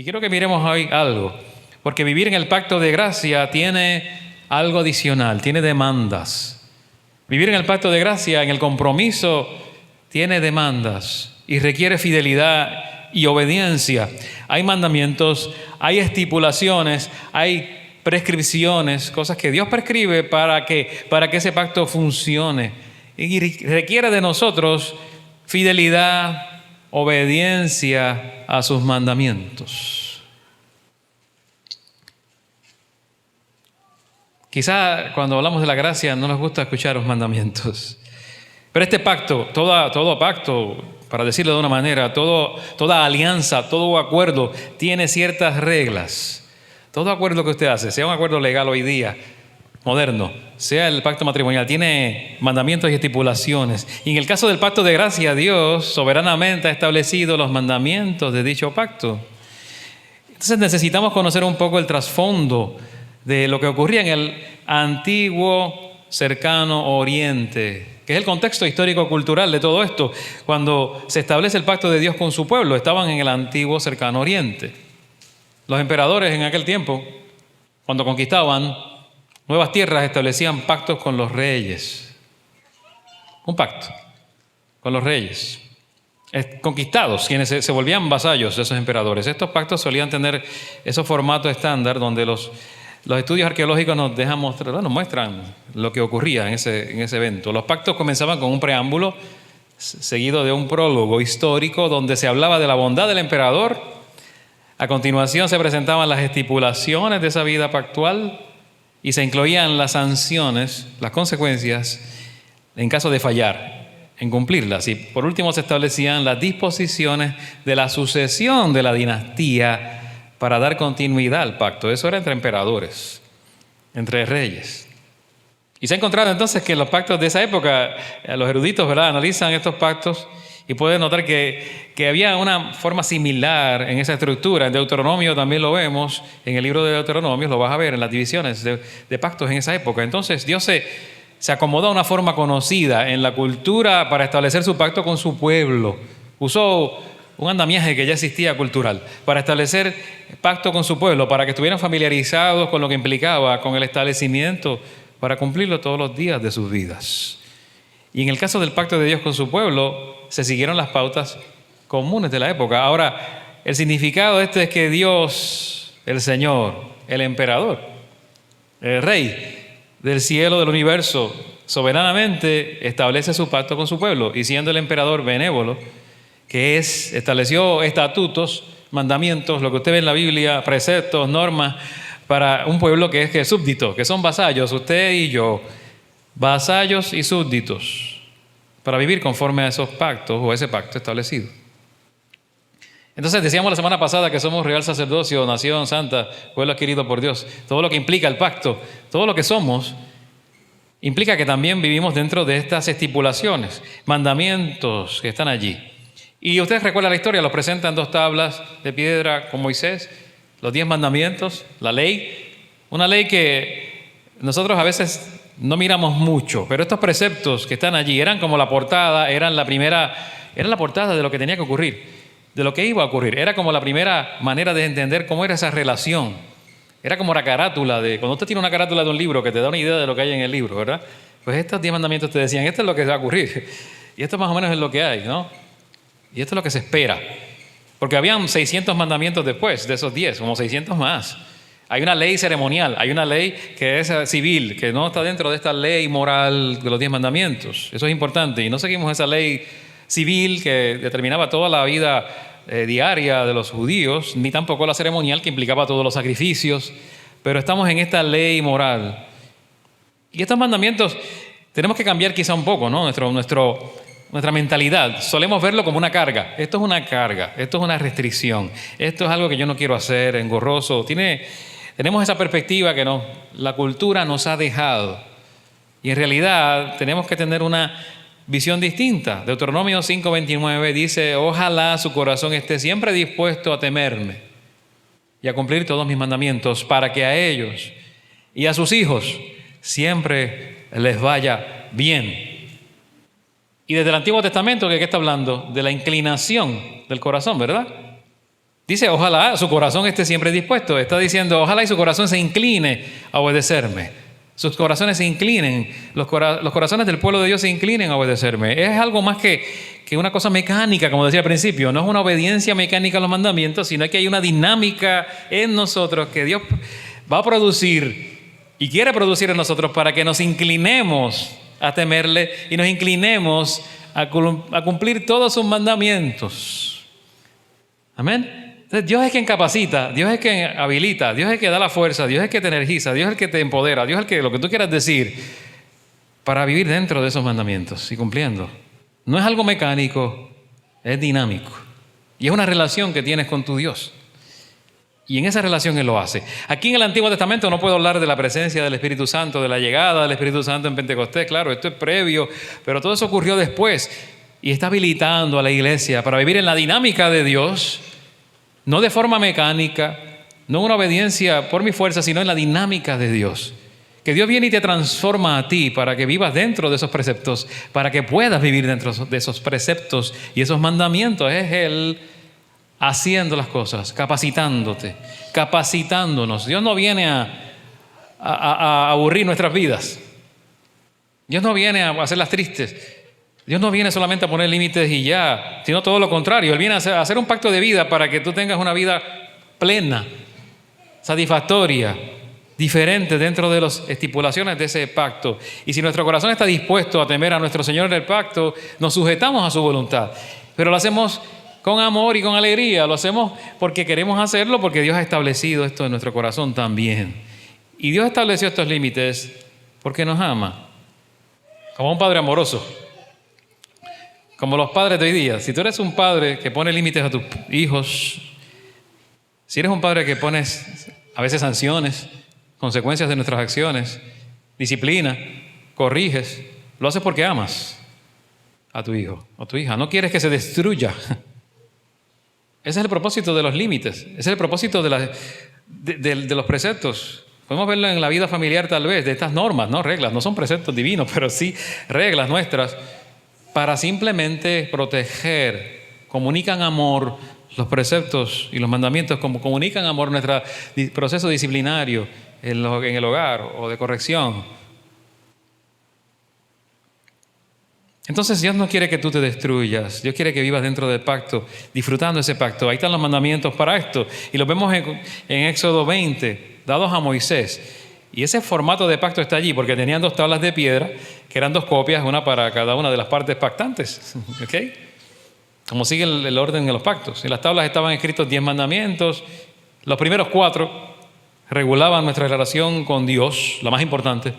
Y quiero que miremos hoy algo, porque vivir en el pacto de gracia tiene algo adicional, tiene demandas. Vivir en el pacto de gracia, en el compromiso, tiene demandas y requiere fidelidad y obediencia. Hay mandamientos, hay estipulaciones, hay prescripciones, cosas que Dios prescribe para que ese pacto funcione. Y requiere de nosotros fidelidad, obediencia a sus mandamientos. Quizá cuando hablamos de la gracia no nos gusta escuchar los mandamientos. Pero este pacto, todo pacto, para decirlo de una manera, toda alianza, todo acuerdo tiene ciertas reglas. Todo acuerdo que usted hace, sea un acuerdo legal hoy día, moderno, sea el pacto matrimonial, tiene mandamientos y estipulaciones. Y en el caso del pacto de gracia, Dios soberanamente ha establecido los mandamientos de dicho pacto. Entonces necesitamos conocer un poco el trasfondo de lo que ocurría en el antiguo cercano Oriente, que es el contexto histórico-cultural de todo esto. Cuando se establece el pacto de Dios con su pueblo, estaban en el antiguo cercano Oriente. Los emperadores en aquel tiempo, cuando conquistaban nuevas tierras, establecían pactos con los reyes. Un pacto con los reyes. Conquistados, quienes se volvían vasallos de esos emperadores. Estos pactos solían tener esos formatos estándar donde los estudios arqueológicos nos muestran lo que ocurría en ese evento. Los pactos comenzaban con un preámbulo seguido de un prólogo histórico donde se hablaba de la bondad del emperador. A continuación se presentaban las estipulaciones de esa vida pactual y se incluían las sanciones, las consecuencias en caso de fallar en cumplirlas. Y por último se establecían las disposiciones de la sucesión de la dinastía para dar continuidad al pacto. Eso era entre emperadores, entre reyes. Y se ha encontrado entonces que los pactos de esa época, los eruditos, ¿verdad?, analizan estos pactos y pueden notar que había una forma similar en esa estructura. En Deuteronomio también lo vemos, en el libro de Deuteronomio lo vas a ver en las divisiones de pactos en esa época. Entonces Dios se acomodó a una forma conocida en la cultura para establecer su pacto con su pueblo. Usó un andamiaje que ya existía cultural para establecer pacto con su pueblo, para que estuvieran familiarizados con lo que implicaba, con el establecimiento, para cumplirlo todos los días de sus vidas. Y en el caso del pacto de Dios con su pueblo, se siguieron las pautas comunes de la época. Ahora, el significado de esto es que Dios, el Señor, el emperador, el Rey del cielo, del universo, soberanamente establece su pacto con su pueblo. Y siendo el emperador benévolo, que estableció estatutos, mandamientos, lo que usted ve en la Biblia, preceptos, normas, para un pueblo que es súbdito, que son vasallos, usted y yo, vasallos y súbditos, para vivir conforme a esos pactos o ese pacto establecido. Entonces decíamos la semana pasada que somos real sacerdocio, nación santa, pueblo adquirido por Dios. Todo lo que implica el pacto, todo lo que somos, implica que también vivimos dentro de estas estipulaciones, mandamientos que están allí. Y ustedes recuerdan la historia, los presentan 2 tablas de piedra con Moisés, los 10 mandamientos, la ley, una ley que nosotros a veces no miramos mucho, pero estos preceptos que están allí eran como la portada, eran la portada de lo que tenía que ocurrir, de lo que iba a ocurrir. Era como la primera manera de entender cómo era esa relación. Era como la carátula cuando usted tiene una carátula de un libro que te da una idea de lo que hay en el libro, ¿verdad? Pues estos 10 mandamientos te decían, esto es lo que va a ocurrir. Y esto más o menos es lo que hay, ¿no? Y esto es lo que se espera. Porque habían 600 mandamientos después de esos 10, como 600 más. Hay una ley ceremonial, hay una ley que es civil, que no está dentro de esta ley moral de los 10 mandamientos. Eso es importante. Y no seguimos esa ley civil que determinaba toda la vida diaria de los judíos, ni tampoco la ceremonial que implicaba todos los sacrificios. Pero estamos en esta ley moral. Y estos mandamientos tenemos que cambiar quizá un poco, ¿no? Nuestra mentalidad. Solemos verlo como una carga. Esto es una carga, esto es una restricción, esto es algo que yo no quiero hacer, engorroso. Tenemos esa perspectiva que la cultura nos ha dejado. Y en realidad tenemos que tener una visión distinta. Deuteronomio 5:29 dice, ojalá su corazón esté siempre dispuesto a temerme y a cumplir todos mis mandamientos, para que a ellos y a sus hijos siempre les vaya bien. Y desde el Antiguo Testamento, ¿de qué está hablando? De la inclinación del corazón, ¿verdad? Dice, ojalá su corazón esté siempre dispuesto. Está diciendo, ojalá y su corazón se incline a obedecerme. Sus corazones se inclinen, los corazones del pueblo de Dios se inclinen a obedecerme. Es algo más que una cosa mecánica, como decía al principio. No es una obediencia mecánica a los mandamientos, sino que hay una dinámica en nosotros que Dios va a producir y quiere producir en nosotros para que nos inclinemos a temerle y nos inclinemos a cumplir todos sus mandamientos. Amén. Entonces, Dios es quien capacita, Dios es quien habilita, Dios es el que da la fuerza, Dios es el que te energiza, Dios es el que te empodera, Dios es el que lo que tú quieras decir para vivir dentro de esos mandamientos y cumpliendo. No es algo mecánico, es dinámico. Y es una relación que tienes con tu Dios. Y en esa relación Él lo hace. Aquí en el Antiguo Testamento no puedo hablar de la presencia del Espíritu Santo, de la llegada del Espíritu Santo en Pentecostés. Claro, esto es previo, pero todo eso ocurrió después. Y está habilitando a la iglesia para vivir en la dinámica de Dios, no de forma mecánica, no una obediencia por mi fuerza, sino en la dinámica de Dios. Que Dios viene y te transforma a ti para que vivas dentro de esos preceptos, para que puedas vivir dentro de esos preceptos y esos mandamientos. Es Él haciendo las cosas, capacitándote, capacitándonos. Dios no viene a aburrir nuestras vidas. Dios no viene a hacerlas tristes. Dios no viene solamente a poner límites y ya, sino todo lo contrario. Él viene a hacer un pacto de vida para que tú tengas una vida plena, satisfactoria, diferente dentro de las estipulaciones de ese pacto. Y si nuestro corazón está dispuesto a temer a nuestro Señor en el pacto, nos sujetamos a su voluntad. Pero lo hacemos con amor y con alegría. Lo hacemos porque queremos hacerlo, porque Dios ha establecido esto en nuestro corazón también. Y Dios estableció estos límites porque nos ama, como un padre amoroso. Como los padres de hoy día. Si tú eres un padre que pone límites a tus hijos, si eres un padre que pones a veces sanciones, consecuencias de nuestras acciones, disciplina, corriges, lo haces porque amas a tu hijo o tu hija. No quieres que se destruya. Ese es el propósito de los límites. Ese es el propósito de los preceptos. Podemos verlo en la vida familiar tal vez, de estas normas, no reglas, no son preceptos divinos, pero sí reglas nuestras, para simplemente proteger. Comunican amor, los preceptos y los mandamientos, como comunican amor nuestro proceso disciplinario en el hogar o de corrección. Entonces Dios no quiere que tú te destruyas, Dios quiere que vivas dentro del pacto, disfrutando ese pacto. Ahí están los mandamientos para esto, y los vemos en Éxodo 20, dados a Moisés. Y ese formato de pacto está allí porque tenían 2 tablas de piedra, que eran 2 copias, una para cada una de las partes pactantes. ¿Ok? Como sigue el orden de los pactos. En las tablas estaban escritos 10 mandamientos. Los primeros 4 regulaban nuestra relación con Dios, la más importante.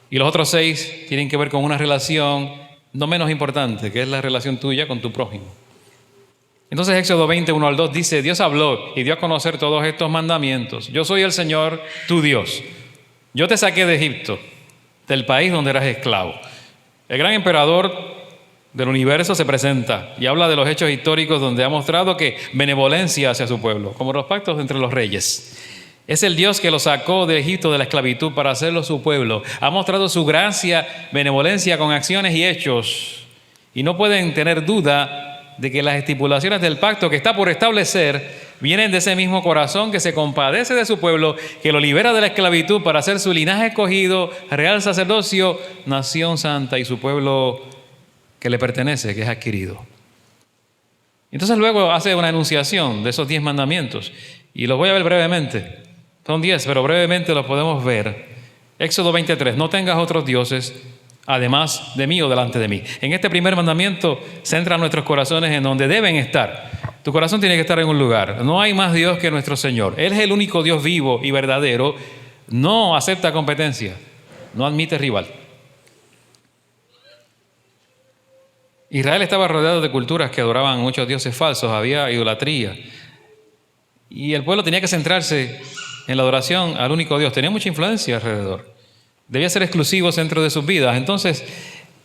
Y los otros 6 tienen que ver con una relación no menos importante, que es la relación tuya con tu prójimo. Entonces Éxodo 20, 1 al 2 dice, Dios habló y dio a conocer todos estos mandamientos. Yo soy el Señor, tu Dios. Yo te saqué de Egipto, del país donde eras esclavo. El gran emperador del universo se presenta y habla de los hechos históricos donde ha mostrado que benevolencia hacia su pueblo, como los pactos entre los reyes. Es el Dios que lo sacó de Egipto de la esclavitud para hacerlo su pueblo. Ha mostrado su gracia, benevolencia con acciones y hechos. Y no pueden tener duda de que las estipulaciones del pacto que está por establecer vienen de ese mismo corazón que se compadece de su pueblo, que lo libera de la esclavitud para ser su linaje escogido, real sacerdocio, nación santa y su pueblo que le pertenece, que es adquirido. Entonces luego hace una enunciación de esos 10 mandamientos y los voy a ver brevemente. Son 10, pero brevemente los podemos ver. Éxodo 23, no tengas otros dioses además de mí o delante de mí. En este primer mandamiento centra nuestros corazones en donde deben estar. Tu corazón tiene que estar en un lugar. No hay más Dios que nuestro Señor. Él es el único Dios vivo y verdadero. No acepta competencia. No admite rival. Israel estaba rodeado de culturas que adoraban muchos dioses falsos. Había idolatría. Y el pueblo tenía que centrarse en la adoración al único Dios. Tenía mucha influencia alrededor. Debía ser exclusivo dentro de sus vidas. Entonces,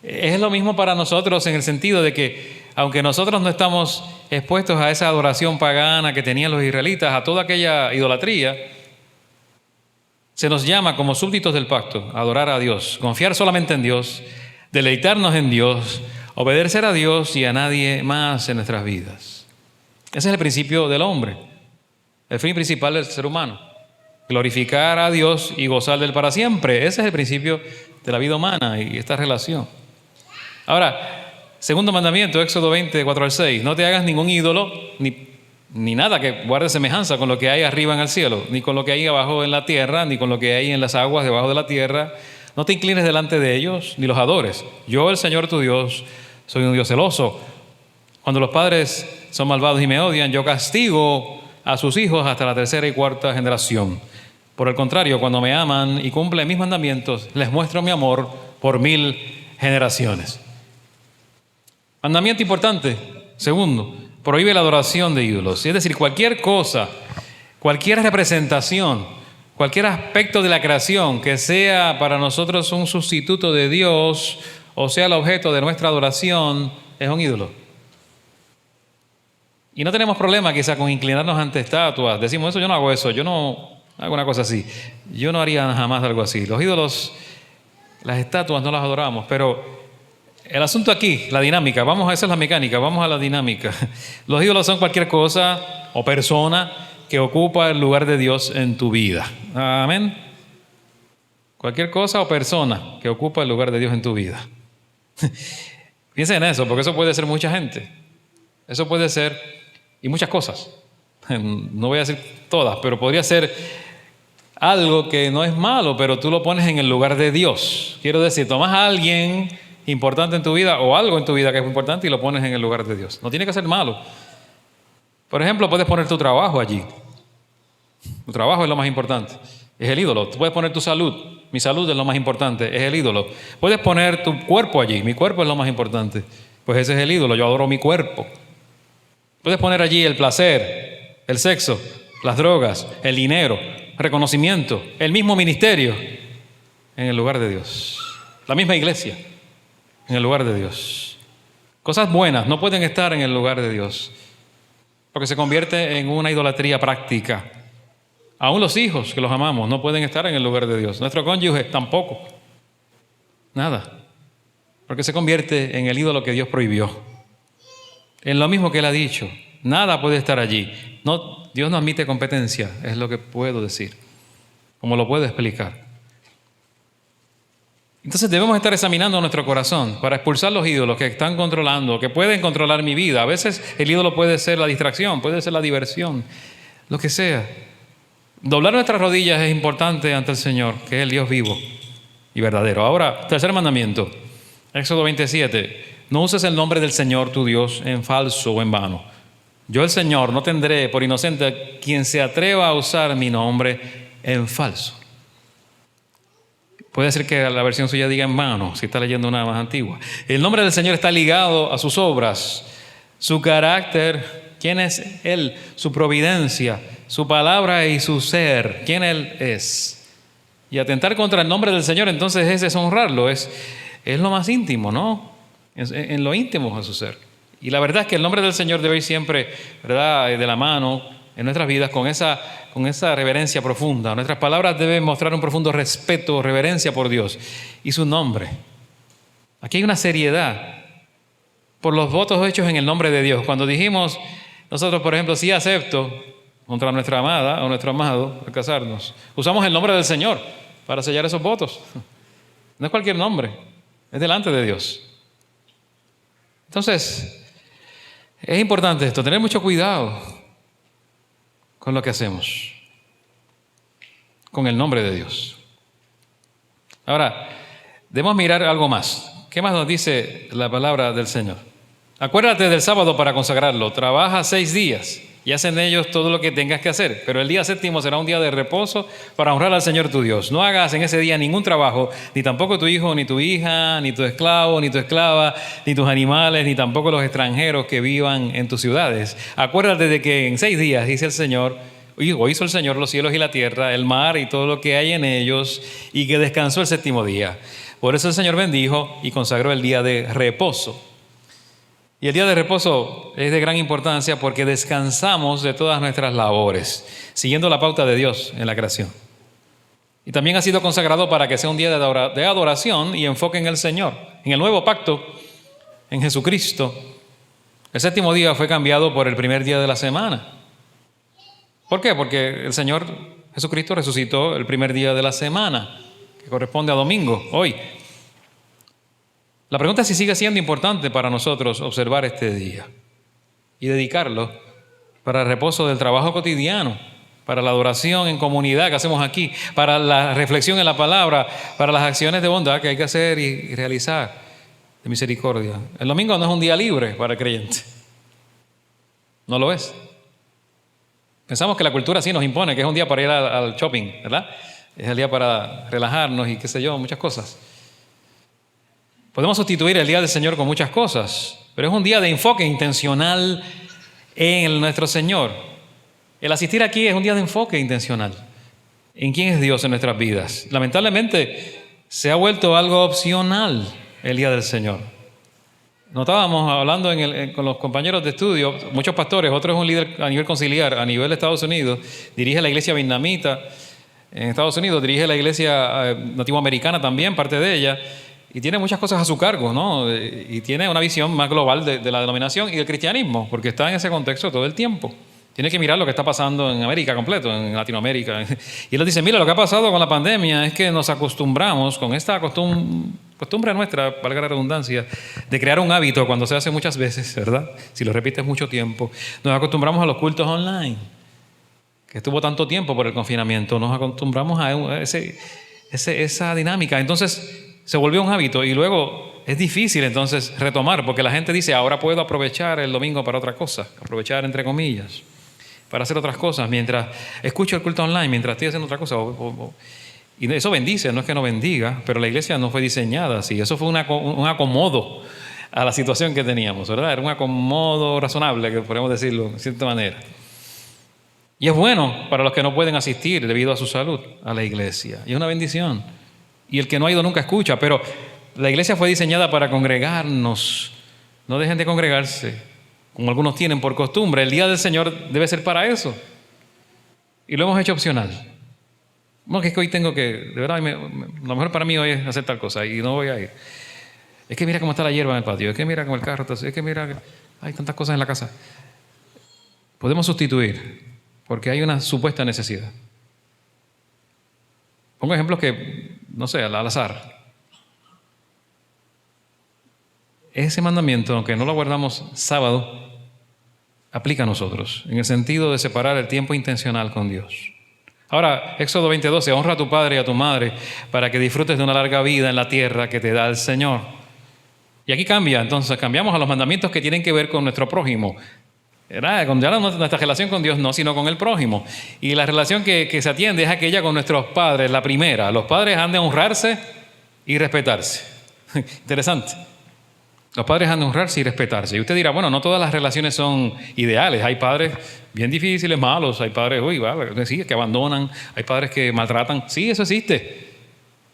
es lo mismo para nosotros en el sentido de que, aunque nosotros no estamos expuestos a esa adoración pagana que tenían los israelitas, a toda aquella idolatría, se nos llama como súbditos del pacto a adorar a Dios, confiar solamente en Dios, deleitarnos en Dios, obedecer a Dios y a nadie más en nuestras vidas. Ese es el principio del hombre, el fin principal del ser humano. Glorificar a Dios y gozar de Él para siempre. Ese es el principio de la vida humana y esta relación. Ahora, segundo mandamiento, Éxodo 20, 4 al 6. No te hagas ningún ídolo, ni nada que guarde semejanza con lo que hay arriba en el cielo, ni con lo que hay abajo en la tierra, ni con lo que hay en las aguas debajo de la tierra. No te inclines delante de ellos, ni los adores. Yo, el Señor tu Dios, soy un Dios celoso. Cuando los padres son malvados y me odian, yo castigo a sus hijos hasta la tercera y cuarta generación. Por el contrario, cuando me aman y cumplen mis mandamientos, les muestro mi amor por 1000 generaciones. Mandamiento importante. Segundo, prohíbe la adoración de ídolos. Es decir, cualquier cosa, cualquier representación, cualquier aspecto de la creación que sea para nosotros un sustituto de Dios o sea el objeto de nuestra adoración, es un ídolo. Y no tenemos problema quizá con inclinarnos ante estatuas. Decimos, eso yo no hago eso, yo no hago una cosa así. Yo no haría jamás algo así. Los ídolos, las estatuas no las adoramos, pero el asunto aquí, la dinámica, esa es la mecánica, vamos a la dinámica. Los ídolos son cualquier cosa o persona que ocupa el lugar de Dios en tu vida. Amén. Cualquier cosa o persona que ocupa el lugar de Dios en tu vida. Piensa en eso, porque eso puede ser mucha gente. Eso puede ser, y muchas cosas. No voy a decir todas, pero podría ser algo que no es malo, pero tú lo pones en el lugar de Dios. Quiero decir, tomas a alguien importante en tu vida o algo en tu vida que es importante y lo pones en el lugar de Dios. No tiene que ser malo. Por ejemplo, puedes poner tu trabajo allí. Tu trabajo es lo más importante, es el ídolo. Tú puedes poner tu salud. Mi salud es lo más importante, es el ídolo. Puedes poner tu cuerpo allí. Mi cuerpo es lo más importante, pues ese es el ídolo. Yo adoro mi cuerpo. Puedes poner allí el placer, el sexo, las drogas, el dinero, reconocimiento, el mismo ministerio en el lugar de Dios. La misma iglesia en el lugar de Dios. Cosas buenas no pueden estar en el lugar de Dios, porque se convierte en una idolatría práctica. Aún los hijos que los amamos no pueden estar en el lugar de Dios. Nuestro cónyuge tampoco. Nada. Porque se convierte en el ídolo que Dios prohibió. En lo mismo que Él ha dicho. Nada puede estar allí. No, Dios no admite competencia, es lo que puedo decir. Como lo puedo explicar. Entonces debemos estar examinando nuestro corazón para expulsar los ídolos que están controlando, que pueden controlar mi vida. A veces el ídolo puede ser la distracción, puede ser la diversión, lo que sea. Doblar nuestras rodillas es importante ante el Señor, que es el Dios vivo y verdadero. Ahora, tercer mandamiento, Éxodo 27. No uses el nombre del Señor tu Dios en falso o en vano. Yo, el Señor, no tendré por inocente a quien se atreva a usar mi nombre en falso. Puede ser que la versión suya diga en vano, si está leyendo una más antigua. El nombre del Señor está ligado a sus obras, su carácter, quién es Él, su providencia, su palabra y su ser, quién Él es. Y atentar contra el nombre del Señor, entonces es deshonrarlo, es lo más íntimo, ¿no? En lo íntimo de su ser. Y la verdad es que el nombre del Señor debe ir siempre, ¿verdad?, de la mano en nuestras vidas con esa reverencia profunda. Nuestras palabras deben mostrar un profundo respeto, reverencia por Dios y su nombre. Aquí hay una seriedad por los votos hechos en el nombre de Dios. Cuando dijimos nosotros, por ejemplo, sí acepto contra nuestra amada o nuestro amado al casarnos, usamos el nombre del Señor para sellar esos votos. No es cualquier nombre, es delante de Dios. Entonces, es importante esto, tener mucho cuidado con lo que hacemos, con el nombre de Dios. Ahora, debemos mirar algo más. ¿Qué más nos dice la palabra del Señor? Acuérdate del sábado para consagrarlo. Trabaja 6 días y haz en ellos todo lo que tengas que hacer. Pero el día séptimo será un día de reposo para honrar al Señor tu Dios. No hagas en ese día ningún trabajo, ni tampoco tu hijo, ni tu hija, ni tu esclavo, ni tu esclava, ni tus animales, ni tampoco los extranjeros que vivan en tus ciudades. Acuérdate de que en 6 días, dice el Señor, o hizo el Señor los cielos y la tierra, el mar y todo lo que hay en ellos, y que descansó el séptimo día. Por eso el Señor bendijo y consagró el día de reposo. Y el día de reposo es de gran importancia porque descansamos de todas nuestras labores, siguiendo la pauta de Dios en la creación. Y también ha sido consagrado para que sea un día de adoración y enfoque en el Señor, en el nuevo pacto, en Jesucristo. El séptimo día fue cambiado por el primer día de la semana. ¿Por qué? Porque el Señor Jesucristo resucitó el primer día de la semana, que corresponde a domingo, hoy. La pregunta es si sigue siendo importante para nosotros observar este día y dedicarlo para el reposo del trabajo cotidiano, para la adoración en comunidad que hacemos aquí, para la reflexión en la palabra, para las acciones de bondad que hay que hacer y realizar, de misericordia. El domingo no es un día libre para el creyente. No lo es. Pensamos que la cultura sí nos impone, que es un día para ir al shopping, ¿verdad? Es el día para relajarnos y qué sé yo, muchas cosas. Podemos sustituir el día del Señor con muchas cosas, pero es un día de enfoque intencional en nuestro Señor. El asistir aquí es un día de enfoque intencional en quién es Dios en nuestras vidas. Lamentablemente se ha vuelto algo opcional el día del Señor. Notábamos hablando con los compañeros de estudio, muchos pastores, otro es un líder a nivel conciliar, a nivel de Estados Unidos, dirige la iglesia vietnamita en Estados Unidos, dirige la iglesia nativoamericana también, parte de ella, y tiene muchas cosas a su cargo, ¿no? Y tiene una visión más global de la denominación y del cristianismo, porque está en ese contexto todo el tiempo. Tiene que mirar lo que está pasando en América completo, en Latinoamérica. Y él dice, mira, lo que ha pasado con la pandemia es que nos acostumbramos con esta costumbre nuestra, valga la redundancia, de crear un hábito cuando se hace muchas veces, ¿verdad? Si lo repites mucho tiempo. Nos acostumbramos a los cultos online, que estuvo tanto tiempo por el confinamiento. Nos acostumbramos a esa dinámica. Entonces se volvió un hábito y luego es difícil entonces retomar, porque la gente dice, ahora puedo aprovechar el domingo para otra cosa, aprovechar entre comillas, para hacer otras cosas, mientras escucho el culto online, mientras estoy haciendo otra cosa. Y eso bendice, no es que no bendiga, pero la iglesia no fue diseñada así. Eso fue un acomodo a la situación que teníamos, ¿verdad? Era un acomodo razonable, que podemos decirlo de cierta manera. Y es bueno para los que no pueden asistir debido a su salud a la iglesia. Y es una bendición. Y el que no ha ido nunca escucha, pero la iglesia fue diseñada para congregarnos. No dejen de congregarse, como algunos tienen por costumbre. El día del Señor debe ser para eso. Y lo hemos hecho opcional. No, que es que hoy tengo que, de verdad, lo mejor para mí hoy es hacer tal cosa y no voy a ir. Es que mira cómo está la hierba en el patio, es que mira cómo el carro está, es que mira, hay tantas cosas en la casa. Podemos sustituir, porque hay una supuesta necesidad. Pongo ejemplos que, no sé, al azar. Ese mandamiento, aunque no lo guardamos sábado, aplica a nosotros, en el sentido de separar el tiempo intencional con Dios. Ahora, Éxodo 20:12, honra a tu padre y a tu madre para que disfrutes de una larga vida en la tierra que te da el Señor. Y aquí cambia, entonces cambiamos a los mandamientos que tienen que ver con nuestro prójimo. Ya no nuestra relación con Dios, no, sino con el prójimo. Y la relación que se atiende es aquella con nuestros padres, la primera. Los padres han de honrarse y respetarse. Interesante. Los padres han de honrarse y respetarse. Y usted dirá, bueno, no todas las relaciones son ideales. Hay padres bien difíciles, malos. Hay padres, que abandonan. Hay padres que maltratan. Sí, eso existe.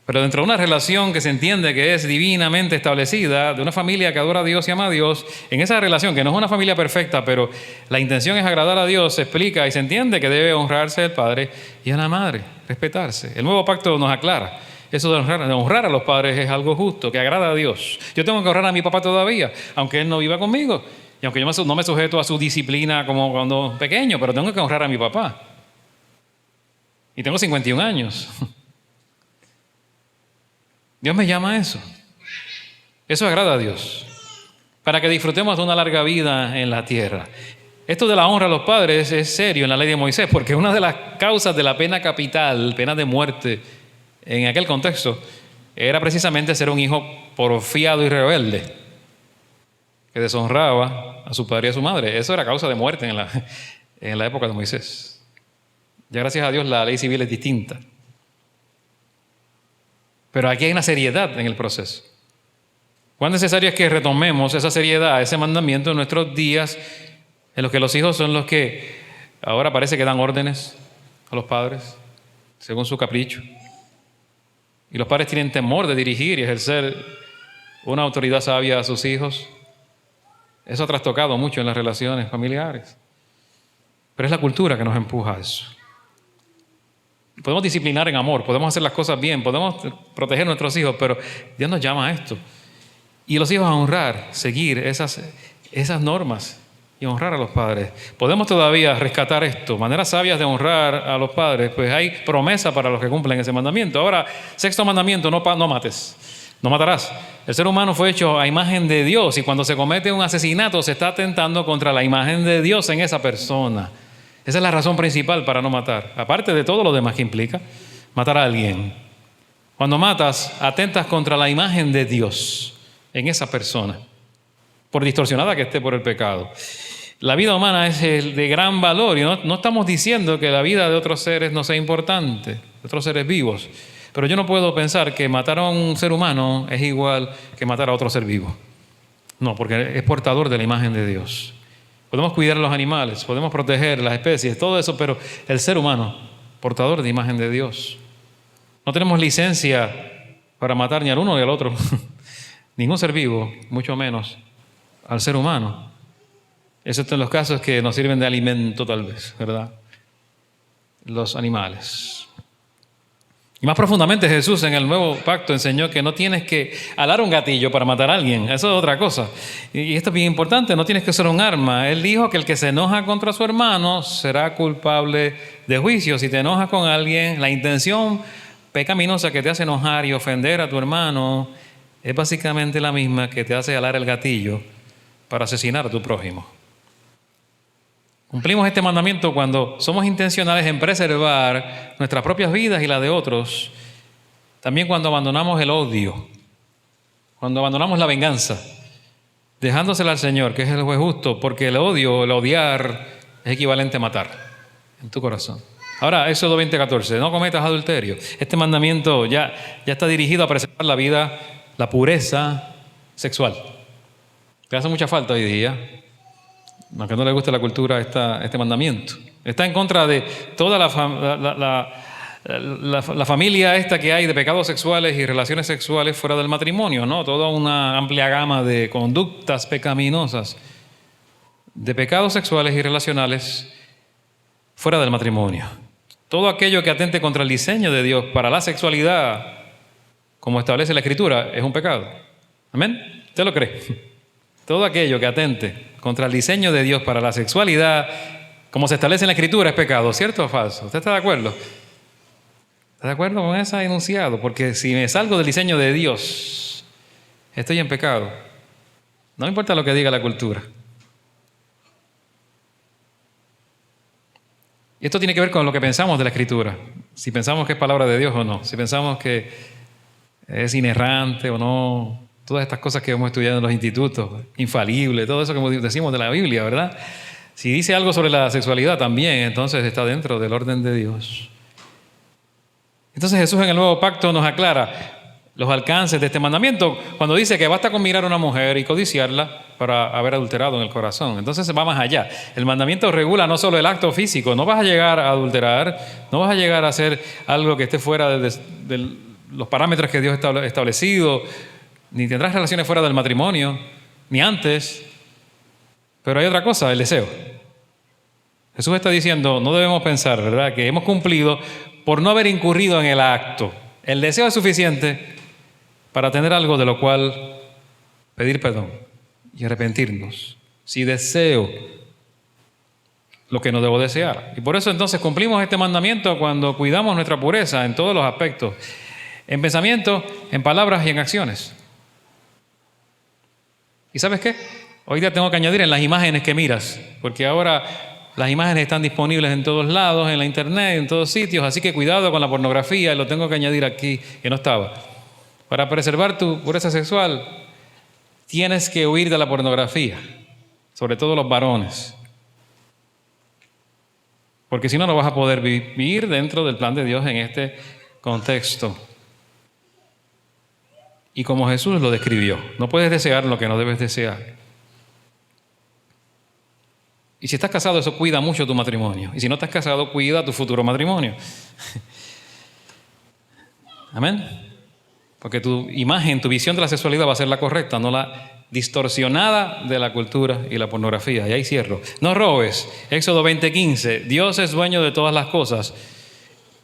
Pero dentro de una relación que se entiende que es divinamente establecida, de una familia que adora a Dios y ama a Dios, en esa relación, que no es una familia perfecta, pero la intención es agradar a Dios, se explica y se entiende que debe honrarse el padre y a la madre, respetarse. El nuevo pacto nos aclara. Eso de honrar a los padres es algo justo, que agrada a Dios. Yo tengo que honrar a mi papá todavía, aunque él no viva conmigo. Y aunque yo no me sujeto a su disciplina como cuando pequeño, pero tengo que honrar a mi papá. Y tengo 51 años. Dios me llama a eso. Eso agrada a Dios. Para que disfrutemos de una larga vida en la tierra. Esto de la honra a los padres es serio en la ley de Moisés, porque una de las causas de la pena capital, pena de muerte, en aquel contexto, era precisamente ser un hijo porfiado y rebelde, que deshonraba a su padre y a su madre. Eso era causa de muerte en la época de Moisés. Ya gracias a Dios la ley civil es distinta. Pero aquí hay una seriedad en el proceso. ¿Cuán necesario es que retomemos esa seriedad, ese mandamiento en nuestros días, en los que los hijos son los que ahora parece que dan órdenes a los padres, según su capricho? Y los padres tienen temor de dirigir y ejercer una autoridad sabia a sus hijos. Eso ha trastocado mucho en las relaciones familiares. Pero es la cultura que nos empuja a eso. Podemos disciplinar en amor, podemos hacer las cosas bien, podemos proteger a nuestros hijos, pero Dios nos llama a esto. Y los hijos a honrar, seguir esas normas y honrar a los padres. Podemos todavía rescatar esto, maneras sabias de honrar a los padres, pues hay promesa para los que cumplen ese mandamiento. Ahora, sexto mandamiento, no mates, no matarás. El ser humano fue hecho a imagen de Dios y cuando se comete un asesinato se está atentando contra la imagen de Dios en esa persona. Esa es la razón principal para no matar, aparte de todo lo demás que implica matar a alguien. Cuando matas, atentas contra la imagen de Dios en esa persona, por distorsionada que esté por el pecado. La vida humana es de gran valor y no estamos diciendo que la vida de otros seres no sea importante, de otros seres vivos. Pero yo no puedo pensar que matar a un ser humano es igual que matar a otro ser vivo. No, porque es portador de la imagen de Dios. Podemos cuidar a los animales, podemos proteger las especies, todo eso, pero el ser humano, portador de imagen de Dios. No tenemos licencia para matar ni al uno ni al otro. Ningún ser vivo, mucho menos al ser humano. Excepto en los casos que nos sirven de alimento tal vez, ¿verdad? Los animales. Y más profundamente Jesús en el Nuevo Pacto enseñó que no tienes que alar un gatillo para matar a alguien. Eso es otra cosa. Y esto es bien importante, no tienes que usar un arma. Él dijo que el que se enoja contra su hermano será culpable de juicio. Si te enojas con alguien, la intención pecaminosa que te hace enojar y ofender a tu hermano es básicamente la misma que te hace alar el gatillo para asesinar a tu prójimo. Cumplimos este mandamiento cuando somos intencionales en preservar nuestras propias vidas y la de otros. También cuando abandonamos el odio, cuando abandonamos la venganza, dejándosela al Señor, que es el juez justo, porque el odio, el odiar, es equivalente a matar en tu corazón. Ahora, Éxodo 20:14, no cometas adulterio. Este mandamiento ya está dirigido a preservar la vida, la pureza sexual. Te hace mucha falta hoy día. Aunque no le guste la cultura este mandamiento. Está en contra de toda la familia esta que hay de pecados sexuales y relaciones sexuales fuera del matrimonio, ¿no? Toda una amplia gama de conductas pecaminosas, de pecados sexuales y relacionales fuera del matrimonio. Todo aquello que atente contra el diseño de Dios para la sexualidad, como establece la Escritura, es un pecado. ¿Amén? ¿Usted lo cree? Todo aquello que atente contra el diseño de Dios para la sexualidad, como se establece en la Escritura, es pecado, ¿cierto o falso? ¿Usted está de acuerdo? ¿Está de acuerdo con ese enunciado? Porque si me salgo del diseño de Dios, estoy en pecado. No importa lo que diga la cultura. Y esto tiene que ver con lo que pensamos de la Escritura. Si pensamos que es palabra de Dios o no. Si pensamos que es inerrante o no. Todas estas cosas que hemos estudiado en los institutos, infalible, todo eso que decimos de la Biblia, ¿verdad? Si dice algo sobre la sexualidad también, entonces está dentro del orden de Dios. Entonces Jesús en el Nuevo Pacto nos aclara los alcances de este mandamiento cuando dice que basta con mirar a una mujer y codiciarla para haber adulterado en el corazón. Entonces se va más allá. El mandamiento regula no solo el acto físico, no vas a llegar a adulterar, no vas a llegar a hacer algo que esté fuera de los parámetros que Dios ha establecido, ni tendrás relaciones fuera del matrimonio, ni antes. Pero hay otra cosa, el deseo. Jesús está diciendo, no debemos pensar, ¿verdad?, que hemos cumplido por no haber incurrido en el acto. El deseo es suficiente para tener algo de lo cual pedir perdón y arrepentirnos. Si deseo lo que no debo desear. Y por eso entonces cumplimos este mandamiento cuando cuidamos nuestra pureza en todos los aspectos. En pensamiento, en palabras y en acciones. ¿Y sabes qué? Hoy día tengo que añadir en las imágenes que miras, porque ahora las imágenes están disponibles en todos lados, en la internet, en todos sitios, así que cuidado con la pornografía, lo tengo que añadir aquí, que no estaba. Para preservar tu pureza sexual, tienes que huir de la pornografía, sobre todo los varones, porque si no, no vas a poder vivir dentro del plan de Dios en este contexto. Y como Jesús lo describió, no puedes desear lo que no debes desear. Y si estás casado, eso cuida mucho tu matrimonio. Y si no estás casado, cuida tu futuro matrimonio. Amén. Porque tu imagen, tu visión de la sexualidad va a ser la correcta, no la distorsionada de la cultura y la pornografía. Y ahí cierro. No robes. Éxodo 20:15. Dios es dueño de todas las cosas.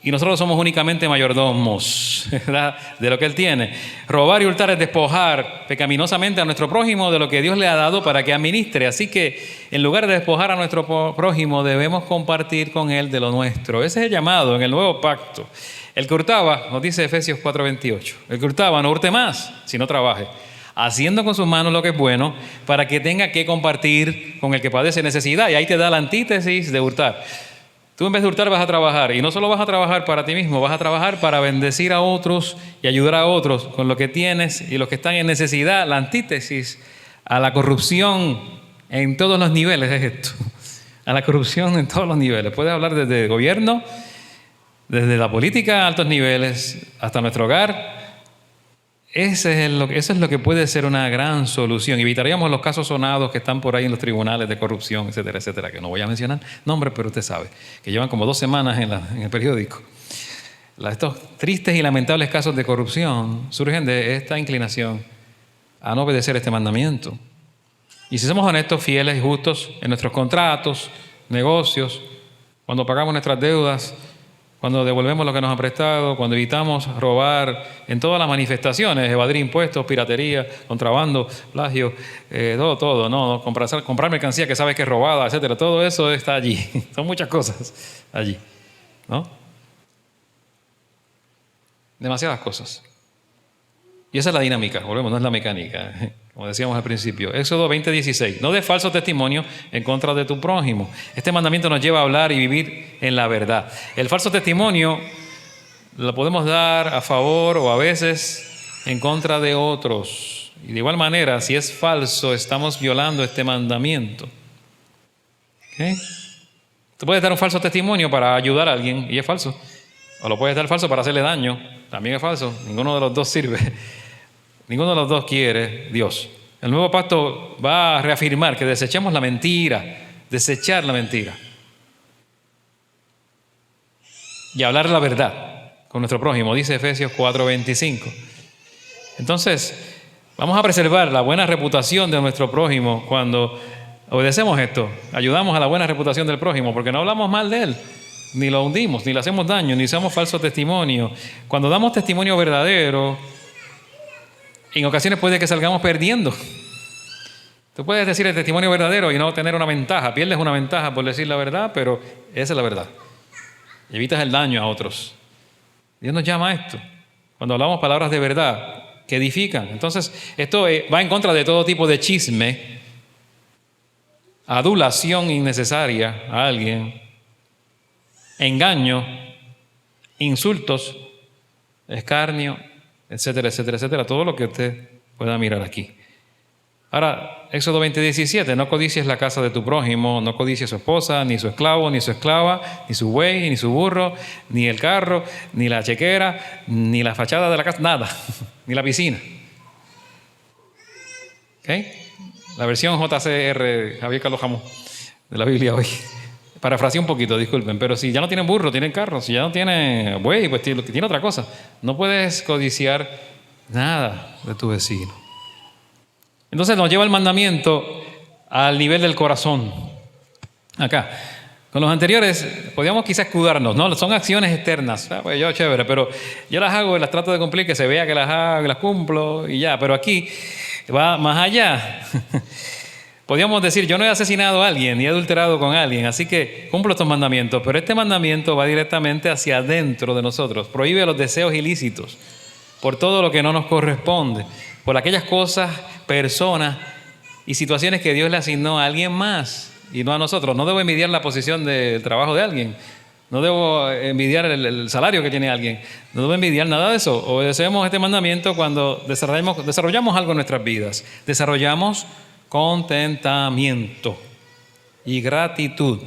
y nosotros somos únicamente mayordomos, ¿verdad?, de lo que Él tiene. Robar y hurtar es despojar pecaminosamente a nuestro prójimo de lo que Dios le ha dado para que administre. Así que en lugar de despojar a nuestro prójimo, debemos compartir con Él de lo nuestro. Ese es el llamado en el nuevo pacto. El que hurtaba, nos dice Efesios 4:28, el que hurtaba no hurte más, sino trabaje, haciendo con sus manos lo que es bueno, para que tenga que compartir con el que padece necesidad. Y ahí te da la antítesis de hurtar. Tú en vez de hurtar vas a trabajar, y no solo vas a trabajar para ti mismo, vas a trabajar para bendecir a otros y ayudar a otros con lo que tienes y los que están en necesidad. La antítesis a la corrupción en todos los niveles es esto, a la corrupción en todos los niveles. Puedes hablar desde el gobierno, desde la política a altos niveles, hasta nuestro hogar. Eso es lo que puede ser una gran solución. Evitaríamos los casos sonados que están por ahí en los tribunales de corrupción, etcétera, etcétera, que no voy a mencionar nombres, pero usted sabe, que llevan como 2 semanas en el periódico. Estos tristes y lamentables casos de corrupción surgen de esta inclinación a no obedecer este mandamiento. Y si somos honestos, fieles y justos en nuestros contratos, negocios, cuando pagamos nuestras deudas, cuando devolvemos lo que nos han prestado, cuando evitamos robar, en todas las manifestaciones, evadir impuestos, piratería, contrabando, plagio, todo, no, comprar mercancía que sabes que es robada, etcétera, todo eso está allí. Son muchas cosas allí, ¿no? Demasiadas cosas. Y esa es la dinámica, volvemos, no es la mecánica, como decíamos al principio. Éxodo 20:16, no des falso testimonio en contra de tu prójimo. Este mandamiento nos lleva a hablar y vivir en la verdad. El falso testimonio lo podemos dar a favor o a veces en contra de otros. Y de igual manera, si es falso, estamos violando este mandamiento. ¿Okay? Tú puedes dar un falso testimonio para ayudar a alguien y es falso. O lo puedes dar falso para hacerle daño, también es falso. Ninguno de los dos sirve. Ninguno de los dos quiere Dios. El nuevo pacto va a reafirmar que desechemos la mentira, desechar la mentira. Y hablar la verdad con nuestro prójimo, dice Efesios 4:25. Entonces, vamos a preservar la buena reputación de nuestro prójimo cuando obedecemos esto. Ayudamos a la buena reputación del prójimo porque no hablamos mal de él. Ni lo hundimos, ni le hacemos daño, ni usamos falso testimonio. Cuando damos testimonio verdadero, en ocasiones puede que salgamos perdiendo. Tú puedes decir el testimonio verdadero y no tener una ventaja. Pierdes una ventaja por decir la verdad, pero esa es la verdad. Y evitas el daño a otros. Dios nos llama a esto. Cuando hablamos palabras de verdad que edifican. Entonces, esto va en contra de todo tipo de chisme, adulación innecesaria a alguien, engaño, insultos, escarnio, etcétera, etcétera, etcétera. Todo lo que usted pueda mirar aquí. Ahora, Éxodo 20:17, no codicies la casa de tu prójimo, no codicies su esposa, ni su esclavo, ni su esclava, ni su buey, ni su burro, ni el carro, ni la chequera, ni la fachada de la casa, nada, ni la piscina. ¿Okay? La versión JCR, Javier Carlos Jamón, de la Biblia hoy. Parafraseé un poquito, disculpen, pero si ya no tienen burro, tienen carro, si ya no tienen buey, pues tiene otra cosa. No puedes codiciar nada de tu vecino. Entonces nos lleva el mandamiento al nivel del corazón. Acá, con los anteriores podíamos quizás escudarnos, ¿no? Son acciones externas. Pues yo chévere, pero yo las hago y las trato de cumplir, que se vea que las hago y las cumplo y ya. Pero aquí va más allá. Podríamos decir, yo no he asesinado a alguien ni he adulterado con alguien, así que cumplo estos mandamientos. Pero este mandamiento va directamente hacia adentro de nosotros. Prohíbe los deseos ilícitos por todo lo que no nos corresponde, por aquellas cosas, personas y situaciones que Dios le asignó a alguien más y no a nosotros. No debo envidiar la posición del trabajo de alguien. No debo envidiar el salario que tiene alguien. No debo envidiar nada de eso. Obedecemos este mandamiento cuando desarrollamos algo en nuestras vidas. Desarrollamos contentamiento y gratitud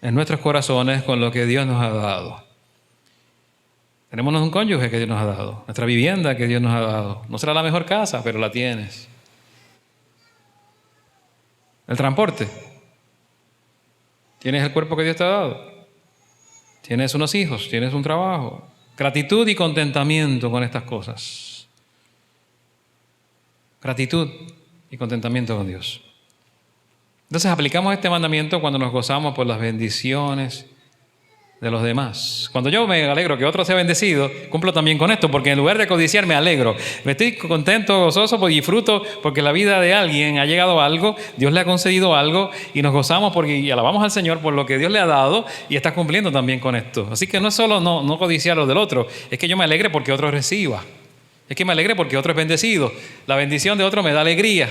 en nuestros corazones con lo que Dios nos ha dado. Tenemos un cónyuge que Dios nos ha dado, nuestra vivienda que Dios nos ha dado. No será la mejor casa, pero la tienes. El transporte. Tienes el cuerpo que Dios te ha dado. Tienes unos hijos, tienes un trabajo. Gratitud y contentamiento con estas cosas. Gratitud y contentamiento con Dios. Entonces aplicamos este mandamiento cuando nos gozamos por las bendiciones de los demás. Cuando yo me alegro que otro sea bendecido, cumplo también con esto, porque en lugar de codiciar me alegro. Me estoy contento, gozoso y disfruto porque la vida de alguien ha llegado a algo, Dios le ha concedido algo y nos gozamos y alabamos al Señor por lo que Dios le ha dado y está cumpliendo también con esto. Así que no es solo no codiciar lo del otro, es que yo me alegre porque otro reciba. Es que me alegre porque otro es bendecido. La bendición de otro me da alegría.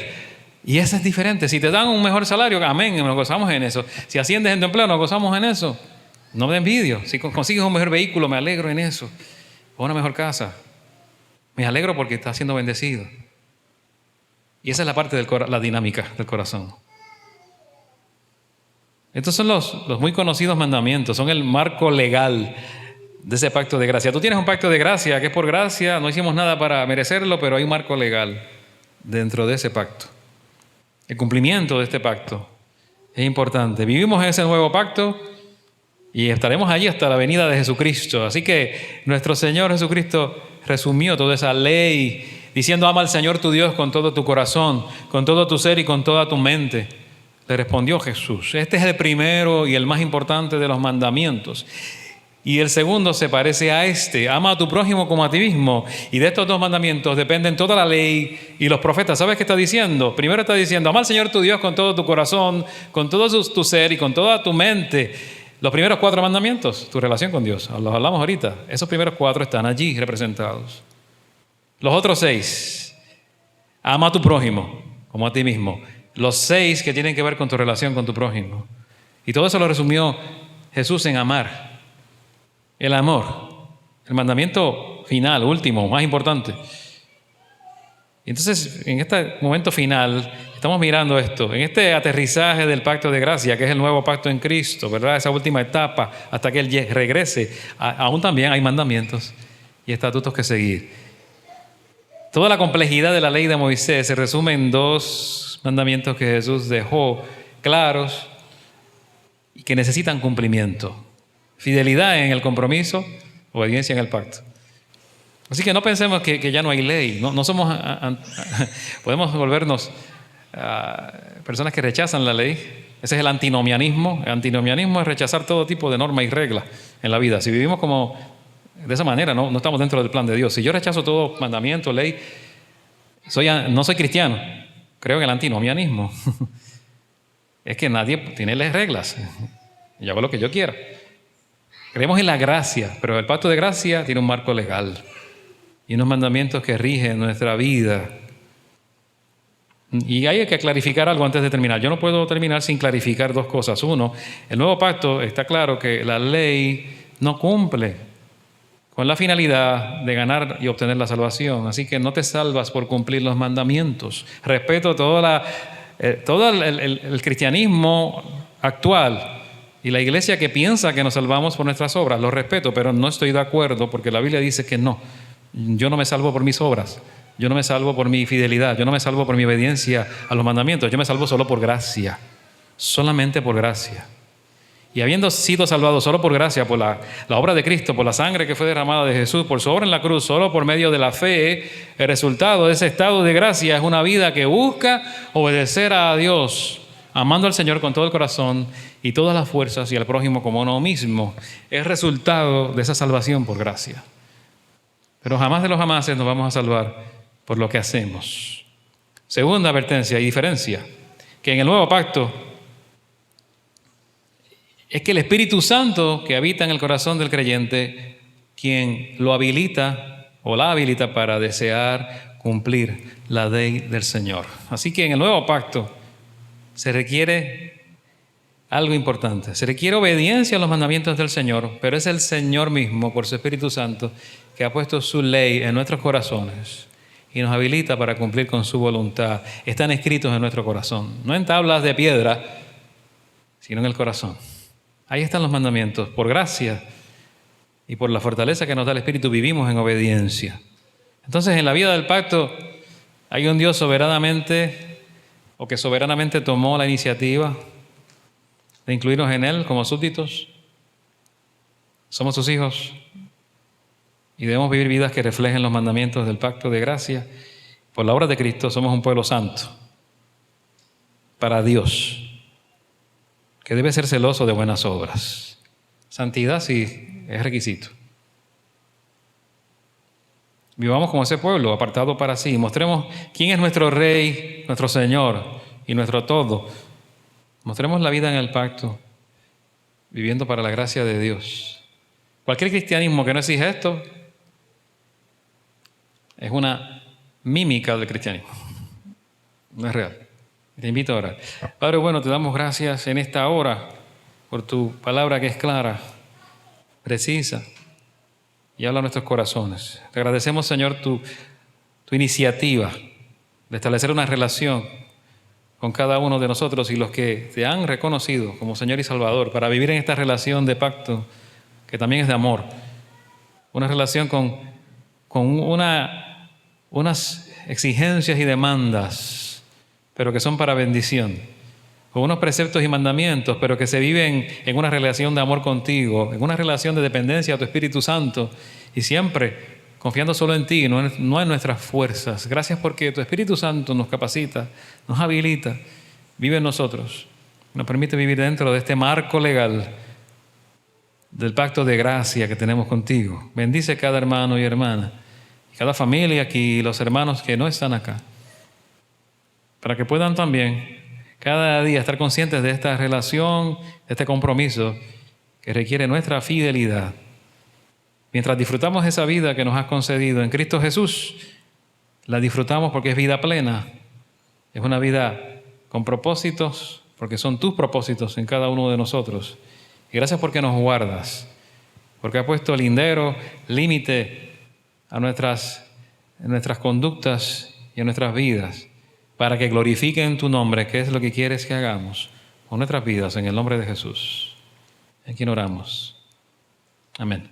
Y eso es diferente. Si te dan un mejor salario, amén, nos gozamos en eso. Si asciendes en tu empleo, nos gozamos en eso. No me envidio. Si consigues un mejor vehículo, me alegro en eso. O una mejor casa. Me alegro porque estás siendo bendecido. Y esa es la parte de la dinámica del corazón. Estos son los muy conocidos mandamientos. Son el marco legal de ese pacto de gracia. Tú tienes un pacto de gracia que es por gracia. No hicimos nada para merecerlo, pero hay un marco legal dentro de ese pacto. El cumplimiento de este pacto es importante. Vivimos en ese nuevo pacto y estaremos allí hasta la venida de Jesucristo. Así que nuestro Señor Jesucristo resumió toda esa ley diciendo: ama al Señor tu Dios con todo tu corazón, con todo tu ser y con toda tu mente. Le respondió Jesús: este es el primero y el más importante de los mandamientos. Y el segundo se parece a este: ama a tu prójimo como a ti mismo. Y de estos dos mandamientos dependen toda la ley y los profetas. ¿Sabes qué está diciendo? Primero está diciendo: ama al Señor tu Dios con todo tu corazón, con todo tu ser y con toda tu mente. Los primeros 4 mandamientos, tu relación con Dios, los hablamos ahorita. Esos primeros 4 están allí representados. Los otros 6, ama a tu prójimo como a ti mismo. Los 6 que tienen que ver con tu relación con tu prójimo. Y todo eso lo resumió Jesús en amar. El amor, el mandamiento final, último, más importante. Y entonces, en este momento final, estamos mirando esto, en este aterrizaje del pacto de gracia, que es el nuevo pacto en Cristo, ¿verdad? Esa última etapa, hasta que Él regrese. Aún también hay mandamientos y estatutos que seguir. Toda la complejidad de la ley de Moisés se resume en 2 mandamientos que Jesús dejó claros y que necesitan cumplimiento. Fidelidad en el compromiso, obediencia en el pacto. Así que no pensemos que ya no hay ley. No somos, podemos volvernos personas que rechazan la ley. Ese es el antinomianismo. El antinomianismo es rechazar todo tipo de norma y regla en la vida. Si vivimos como de esa manera, no estamos dentro del plan de Dios. Si yo rechazo todo mandamiento, ley, no soy cristiano. Creo en el antinomianismo. Es que nadie tiene las reglas. Yo hago lo que yo quiera. Creemos en la gracia, pero el pacto de gracia tiene un marco legal y unos mandamientos que rigen nuestra vida. Y hay que clarificar algo antes de terminar. Yo no puedo terminar sin clarificar 2 cosas. Uno, el nuevo pacto está claro que la ley no cumple con la finalidad de ganar y obtener la salvación. Así que no te salvas por cumplir los mandamientos. Respeto todo el cristianismo actual. Y la iglesia que piensa que nos salvamos por nuestras obras, lo respeto, pero no estoy de acuerdo porque la Biblia dice que no. Yo no me salvo por mis obras, yo no me salvo por mi fidelidad, yo no me salvo por mi obediencia a los mandamientos, yo me salvo solo por gracia, solamente por gracia. Y habiendo sido salvado solo por gracia, por la obra de Cristo, por la sangre que fue derramada de Jesús, por su obra en la cruz, solo por medio de la fe, el resultado de ese estado de gracia es una vida que busca obedecer a Dios, amando al Señor con todo el corazón y todas las fuerzas y al prójimo como uno mismo. Es resultado de esa salvación por gracia. Pero jamás de los jamases nos vamos a salvar por lo que hacemos. Segunda advertencia y diferencia, que en el nuevo pacto es que el Espíritu Santo que habita en el corazón del creyente, quien lo habilita o la habilita para desear cumplir la ley del Señor. Así que en el nuevo pacto se requiere algo importante. Se requiere obediencia a los mandamientos del Señor, pero es el Señor mismo, por su Espíritu Santo, que ha puesto su ley en nuestros corazones y nos habilita para cumplir con su voluntad. Están escritos en nuestro corazón, no en tablas de piedra, sino en el corazón. Ahí están los mandamientos. Por gracia y por la fortaleza que nos da el Espíritu vivimos en obediencia. Entonces, en la vida del pacto hay un Dios que soberanamente tomó la iniciativa de incluirnos en Él como súbditos. Somos sus hijos y debemos vivir vidas que reflejen los mandamientos del pacto de gracia. Por la obra de Cristo somos un pueblo santo para Dios, que debe ser celoso de buenas obras. Santidad sí es requisito. Vivamos como ese pueblo, apartado para sí. Mostremos quién es nuestro Rey, nuestro Señor y nuestro todo. Mostremos la vida en el pacto, viviendo para la gracia de Dios. Cualquier cristianismo que no exige esto es una mímica del cristianismo. No es real. Te invito a orar. Padre bueno, te damos gracias en esta hora por tu palabra que es clara, precisa y habla a nuestros corazones. Te agradecemos, Señor, tu iniciativa de establecer una relación con cada uno de nosotros y los que te han reconocido como Señor y Salvador, para vivir en esta relación de pacto que también es de amor. Una relación con unas exigencias y demandas, pero que son para bendición. Con unos preceptos y mandamientos, pero que se viven en una relación de amor contigo, en una relación de dependencia a tu Espíritu Santo, y siempre confiando solo en ti, no en nuestras fuerzas. Gracias porque tu Espíritu Santo nos capacita, nos habilita, vive en nosotros, nos permite vivir dentro de este marco legal del pacto de gracia que tenemos contigo. Bendice cada hermano y hermana, cada familia aquí, y los hermanos que no están acá, para que puedan también cada día estar conscientes de esta relación, de este compromiso que requiere nuestra fidelidad. Mientras disfrutamos esa vida que nos has concedido en Cristo Jesús, la disfrutamos porque es vida plena. Es una vida con propósitos, porque son tus propósitos en cada uno de nosotros. Y gracias porque nos guardas, porque has puesto lindero, límite a nuestras conductas y a nuestras vidas, para que glorifiquen tu nombre, que es lo que quieres que hagamos con nuestras vidas, en el nombre de Jesús, en quien oramos. Amén.